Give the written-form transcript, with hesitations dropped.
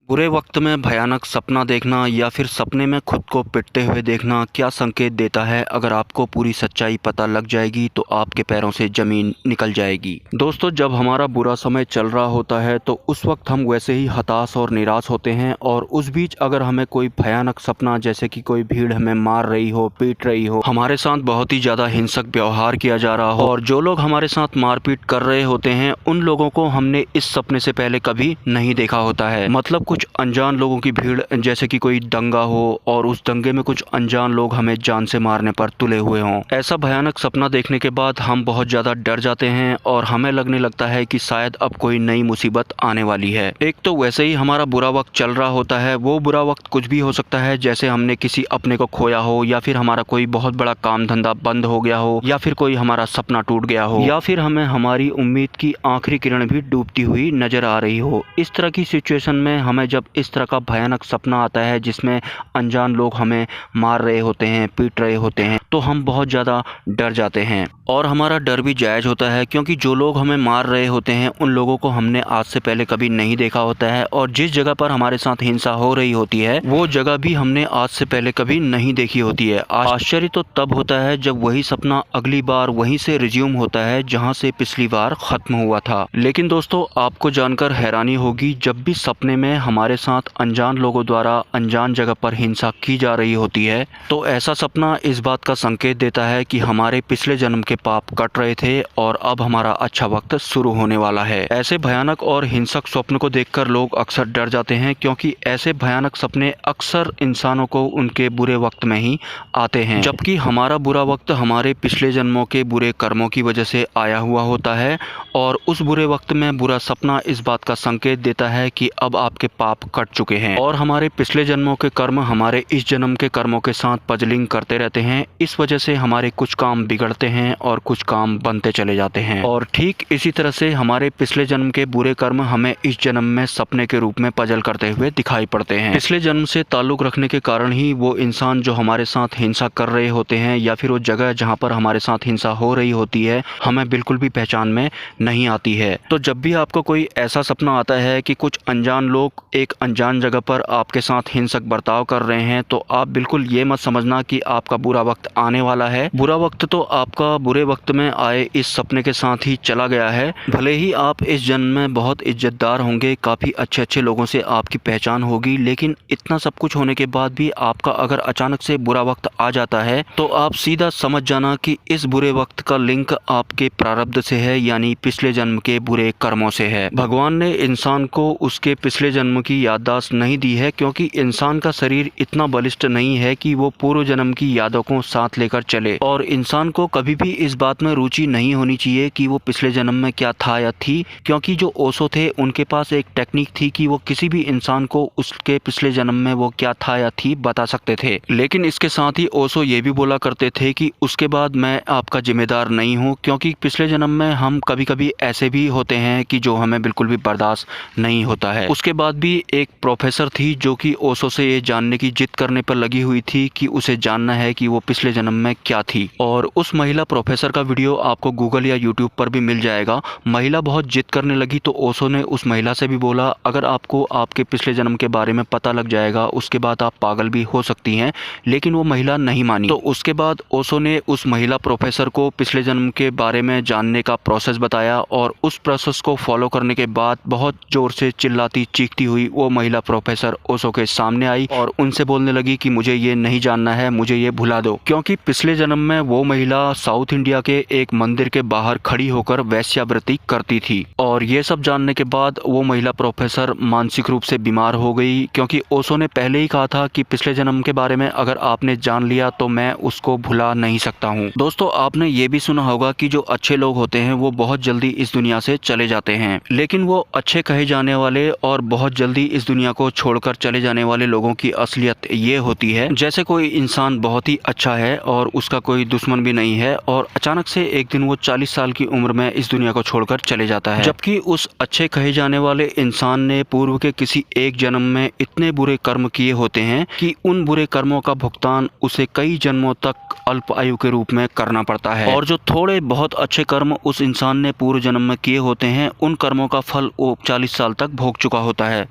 बुरे वक्त में भयानक सपना देखना या फिर सपने में खुद को पिटते हुए देखना क्या संकेत देता है? अगर आपको पूरी सच्चाई पता लग जाएगी तो आपके पैरों से ज़मीन निकल जाएगी। दोस्तों, जब हमारा बुरा समय चल रहा होता है तो उस वक्त हम वैसे ही हताश और निराश होते हैं, और उस बीच अगर हमें कोई भयानक सपना, जैसे कि कोई भीड़ हमें मार रही हो, पीट रही हो, हमारे साथ बहुत ही ज़्यादा हिंसक व्यवहार किया जा रहा हो, और जो लोग हमारे साथ मारपीट कर रहे होते हैं उन लोगों को हमने इस सपने से पहले कभी नहीं देखा होता है। मतलब कुछ अनजान लोगों की भीड़, जैसे कि कोई दंगा हो और उस दंगे में कुछ अनजान लोग हमें जान से मारने पर तुले हुए हों। ऐसा भयानक सपना देखने के बाद हम बहुत ज़्यादा डर जाते हैं और हमें लगने लगता है कि शायद अब कोई नई मुसीबत आने वाली है। एक तो वैसे ही हमारा बुरा वक्त चल रहा होता है, वो बुरा वक्त कुछ भी हो सकता है, जैसे हमने किसी अपने को खोया हो, या फिर हमारा कोई बहुत बड़ा काम धंधा बंद हो गया हो, या फिर कोई हमारा सपना टूट गया हो, या फिर हमें हमारी उम्मीद की आखिरी किरण भी डूबती हुई नजर आ रही हो। इस तरह की सिचुएशन में हमें जब इस तरह का भयानक सपना आता है जिसमें अनजान लोग हमें मार रहे होते हैं, पीट रहे होते हैं, तो हम बहुत ज़्यादा डर जाते हैं। और हमारा डर भी जायज़ होता है, क्योंकि जो लोग हमें मार रहे होते हैं उन लोगों को हमने आज से पहले कभी नहीं देखा होता है, और जिस जगह पर हमारे साथ हिंसा हो रही होती है वो जगह भी हमने आज से पहले कभी नहीं देखी होती है। आश्चर्य तो तब होता है जब वही सपना अगली बार वहीं से रिज्यूम होता है जहां से पिछली बार खत्म हुआ था। लेकिन दोस्तों, आपको जानकर हैरानी होगी, जब भी सपने में हमारे साथ अनजान लोगों द्वारा अनजान जगह पर हिंसा की जा रही होती है तो ऐसा सपना इस बात का संकेत देता है कि हमारे पिछले जन्म के पाप कट रहे थे और अब हमारा अच्छा वक्त शुरू होने वाला है। ऐसे भयानक और हिंसक स्वप्न को देखकर लोग अक्सर डर जाते हैं, क्योंकि ऐसे भयानक सपने अक्सर इंसानों को उनके बुरे वक्त में ही आते हैं, जबकि हमारा बुरा वक्त हमारे पिछले जन्मों के बुरे कर्मों की वजह से आया हुआ होता है, और उस बुरे वक्त में बुरा सपना इस बात का संकेत देता है कि अब आपके पाप कट चुके हैं, और हमारे पिछले जन्मों के कर्म हमारे इस जन्म के कर्मों के साथ पजलिंग करते रहते हैं। इस वजह से हमारे कुछ काम बिगड़ते हैं और कुछ काम बनते चले जाते हैं, और ठीक इसी तरह से हमारे पिछले जन्म के बुरे कर्म हमें इस जन्म में सपने के रूप में पजल करते हुए दिखाई पड़ते हैं। पिछले जन्म से ताल्लुक रखने के कारण ही वो इंसान जो हमारे साथ हिंसा कर रहे होते हैं, या फिर वो जगह जहाँ पर हमारे साथ हिंसा हो रही होती है, हमें बिल्कुल भी पहचान में नहीं आती है। तो जब भी आपको कोई ऐसा सपना आता है कि कुछ अनजान लोग एक अनजान जगह पर आपके साथ हिंसक बर्ताव कर रहे हैं, तो आप बिल्कुल ये मत समझना कि आपका बुरा वक्त आने वाला है। बुरा वक्त तो आपका बुरे वक्त में आए इस सपने के साथ ही चला गया है। भले ही आप इस जन्म में बहुत इज्जतदार होंगे, काफ़ी अच्छे अच्छे लोगों से आपकी पहचान होगी, लेकिन इतना सब कुछ होने के बाद भी आपका अगर अचानक से बुरा वक्त आ जाता है तो आप सीधा समझ जाना कि इस बुरे वक्त का लिंक आपके प्रारब्ध से है, यानी पिछले जन्म के बुरे कर्मों से है। भगवान ने इंसान को उसके पिछले जन्म की याददाश्त नहीं दी है, क्योंकि इंसान का शरीर इतना बलिष्ठ नहीं है कि वो पूर्व जन्म की यादों को साथ लेकर चले, और इंसान को कभी भी इस बात में रुचि नहीं होनी चाहिए कि वो पिछले जन्म में क्या था या थी, क्योंकि जो ओशो थे उनके पास एक टेक्निक थी कि वो किसी भी इंसान को उसके पिछले जन्म में वो क्या था या थी बता सकते थे। लेकिन इसके साथ ही ओशो ये भी बोला करते थे कि उसके बाद मैं आपका जिम्मेदार नहीं हूँ, क्योंकि पिछले जन्म में हम कभी कभी ऐसे भी होते हैं कि जो हमें बिल्कुल भी बर्दाश्त नहीं होता है। उसके बाद भी एक प्रोफेसर थी जो कि ओशो से ये जानने की जिद करने पर लगी हुई थी कि उसे जानना है कि वो पिछले जन्म में क्या थी, और उस महिला प्रोफेसर का वीडियो आपको गूगल या यूट्यूब पर भी मिल जाएगा। महिला बहुत जिद करने लगी तो ओशो ने उस महिला से भी बोला, अगर आपको आपके पिछले जन्म के बारे में पता लग जाएगा उसके बाद आप पागल भी हो सकती हैं। लेकिन वो महिला नहीं मानी, तो उसके बाद ओशो ने उस महिला प्रोफेसर को पिछले जन्म के बारे में जानने का प्रोसेस बताया, और उस प्रोसेस को फॉलो करने के बाद बहुत जोर से चिल्लाती चीखती हुई वो महिला प्रोफेसर ओशो के सामने आई और उनसे बोलने लगी कि मुझे ये नहीं जानना है, मुझे ये भुला दो। क्योंकि पिछले जन्म में वो महिला साउथ इंडिया के एक मंदिर के बाहर खड़ी होकर वैश्यावृत्ति करती थी, और ये सब जानने के बाद वो महिला प्रोफेसर मानसिक रूप से बीमार हो गई, क्योंकि ओशो ने पहले ही कहा था कि पिछले जन्म के बारे में अगर आपने जान लिया तो मैं उसको भुला नहीं सकता हूँ। दोस्तों, आपने ये भी सुना होगा कि जो अच्छे लोग होते हैं वो बहुत जल्दी इस दुनिया से चले जाते हैं, लेकिन वो अच्छे कहे जाने वाले और बहुत जल्दी इस दुनिया को छोड़कर चले जाने वाले लोगों की असलियत ये होती है, जैसे कोई इंसान बहुत ही अच्छा है और उसका कोई दुश्मन भी नहीं है, और अचानक से एक दिन वो 40 साल की उम्र में इस दुनिया को छोड़कर चले जाता है, जबकि उस अच्छे कहे जाने वाले इंसान ने पूर्व के किसी एक जन्म में इतने बुरे कर्म किए होते हैं कि उन बुरे कर्मों का भुगतान उसे कई जन्मों तक अल्प आयु के रूप में करना पड़ता है, और जो थोड़े बहुत अच्छे कर्म उस इंसान ने पूर्व जन्म में किए होते हैं उन कर्मों का फल वो 40 साल तक भोग चुका होता है।